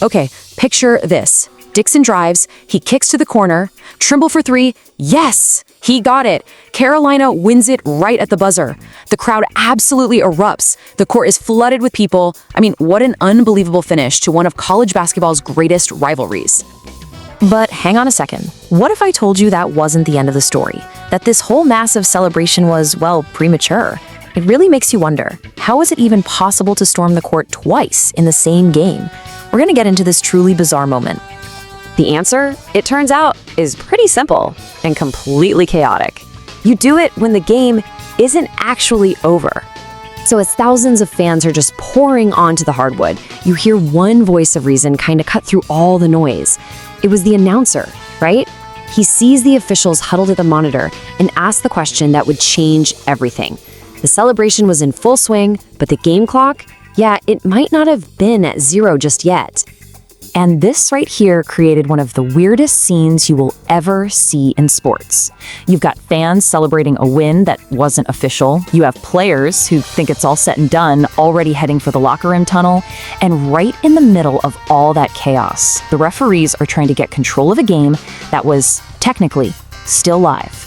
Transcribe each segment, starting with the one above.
Okay, picture this. Dixon drives, he kicks to the corner, Trimble for three, yes! He got it. Carolina wins it right at the buzzer. The crowd absolutely erupts. The court is flooded with people. I mean, what an unbelievable finish to one of college basketball's greatest rivalries. But hang on a second. What if I told you that wasn't the end of the story? That this whole massive celebration was, well, premature? It really makes you wonder, how is it even possible to storm the court twice in the same game? We're going to get into this truly bizarre moment. The answer, it turns out, is pretty simple and completely chaotic. You do it when the game isn't actually over. So as thousands of fans are just pouring onto the hardwood, you hear one voice of reason kind of cut through all the noise. It was the announcer, right? He sees the officials huddled at the monitor and asks the question that would change everything. The celebration was in full swing, but the game clock, yeah, it might not have been at zero just yet. And this right here created one of the weirdest scenes you will ever see in sports. You've got fans celebrating a win that wasn't official. You have players who think it's all set and done, already heading for the locker room tunnel. And right in the middle of all that chaos, the referees are trying to get control of a game that was technically still live.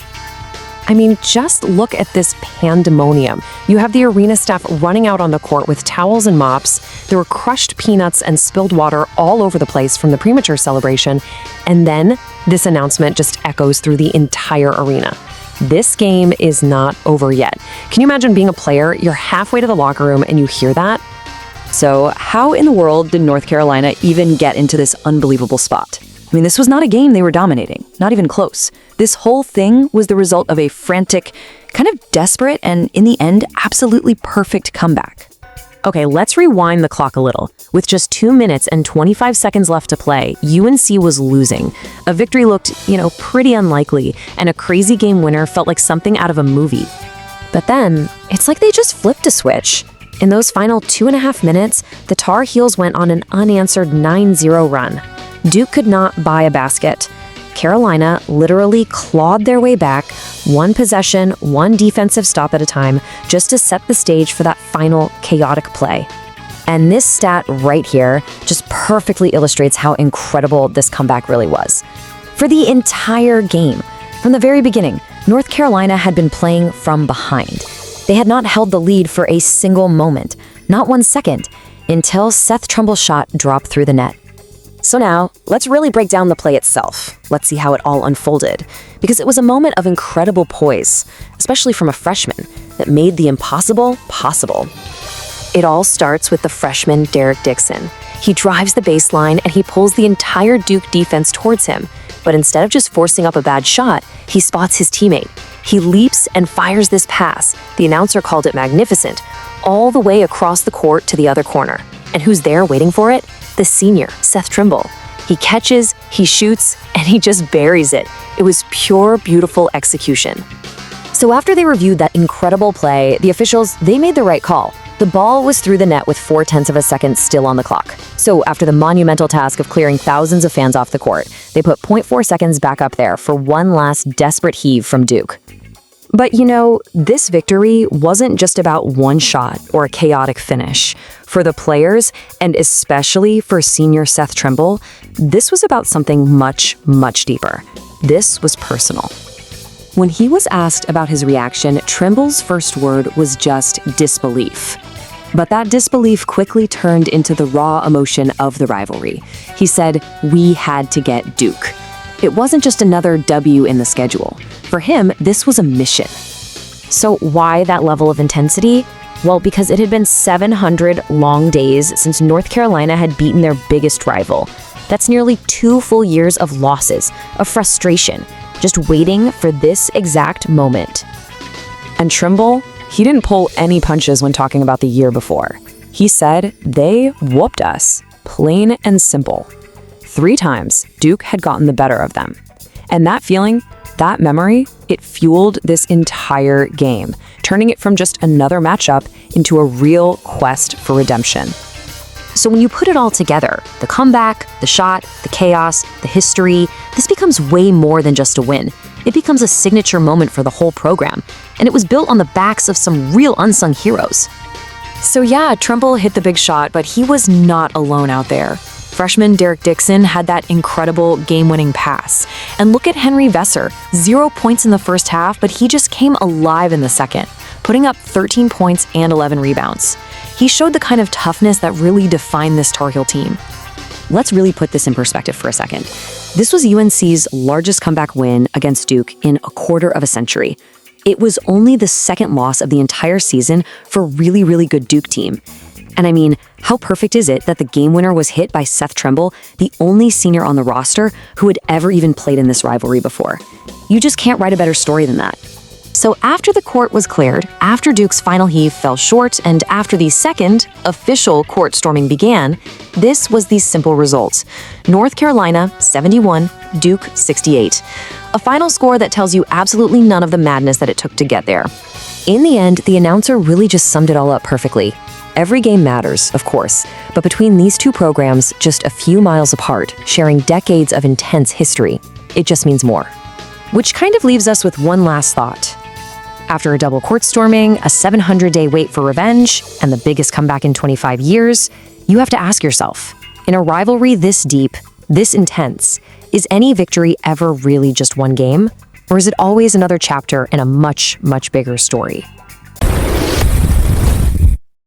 I mean, just look at this pandemonium. You have the arena staff running out on the court with towels and mops. There were crushed peanuts and spilled water all over the place from the premature celebration. And then this announcement just echoes through the entire arena. This game is not over yet. Can you imagine being a player? You're halfway to the locker room and you hear that? So how in the world did North Carolina even get into this unbelievable spot? I mean, this was not a game they were dominating, not even close. This whole thing was the result of a frantic, kind of desperate, and in the end, absolutely perfect comeback. Okay, let's rewind the clock a little. With just 2 minutes and 25 seconds left to play, UNC was losing. A victory looked, pretty unlikely, and a crazy game winner felt like something out of a movie. But then, it's like they just flipped a switch. In those final 2.5 minutes, the Tar Heels went on an unanswered 9-0 run. Duke could not buy a basket. Carolina literally clawed their way back, one possession, one defensive stop at a time, just to set the stage for that final chaotic play. And this stat right here just perfectly illustrates how incredible this comeback really was. For the entire game, from the very beginning, North Carolina had been playing from behind. They had not held the lead for a single moment, not 1 second, until Seth Trimble's shot dropped through the net. So now, let's really break down the play itself. Let's see how it all unfolded. Because it was a moment of incredible poise, especially from a freshman, that made the impossible possible. It all starts with the freshman Derek Dixon. He drives the baseline and he pulls the entire Duke defense towards him. But instead of just forcing up a bad shot, he spots his teammate. He leaps and fires this pass. The announcer called it magnificent, all the way across the court to the other corner. And who's there waiting for it? The senior, Seth Trimble. He catches, he shoots, and he just buries it. It was pure, beautiful execution. So after they reviewed that incredible play, the officials, they made the right call. The ball was through the net with 0.4 of a second still on the clock. So after the monumental task of clearing thousands of fans off the court, they put 0.4 seconds back up there for one last desperate heave from Duke. But this victory wasn't just about one shot or a chaotic finish. For the players, and especially for senior Seth Trimble, this was about something much, much deeper. This was personal. When he was asked about his reaction, Trimble's first word was just disbelief. But that disbelief quickly turned into the raw emotion of the rivalry. He said, "We had to get Duke." It wasn't just another W in the schedule. For him, this was a mission. So why that level of intensity? Well, because it had been 700 long days since North Carolina had beaten their biggest rival. That's nearly 2 full years of losses, of frustration, just waiting for this exact moment. And Trimble, he didn't pull any punches when talking about the year before. He said, "They whooped us, plain and simple." 3 times, Duke had gotten the better of them. And that feeling, that memory, it fueled this entire game, turning it from just another matchup into a real quest for redemption. So when you put it all together, the comeback, the shot, the chaos, the history, this becomes way more than just a win. It becomes a signature moment for the whole program, and it was built on the backs of some real unsung heroes. So yeah, Trimble hit the big shot, but he was not alone out there. Freshman Derek Dixon had that incredible game-winning pass. And look at Henry Vessar, 0 points in the first half, but he just came alive in the second, putting up 13 points and 11 rebounds. He showed the kind of toughness that really defined this Tar Heel team. Let's really put this in perspective for a second. This was UNC's largest comeback win against Duke in a quarter of a century. It was only the second loss of the entire season for a really, really good Duke team. And I mean, how perfect is it that the game winner was hit by Seth Trimble, the only senior on the roster who had ever even played in this rivalry before? You just can't write a better story than that. So after the court was cleared, after Duke's final heave fell short, and after the second official court storming began, this was the simple results. North Carolina 71, Duke 68. A final score that tells you absolutely none of the madness that it took to get there. In the end, the announcer really just summed it all up perfectly. Every game matters, of course, but between these two programs, just a few miles apart, sharing decades of intense history, it just means more. Which kind of leaves us with one last thought. After a double court storming, a 700-day wait for revenge, and the biggest comeback in 25 years, you have to ask yourself, in a rivalry this deep, this intense, is any victory ever really just one game? Or is it always another chapter in a much, much bigger story?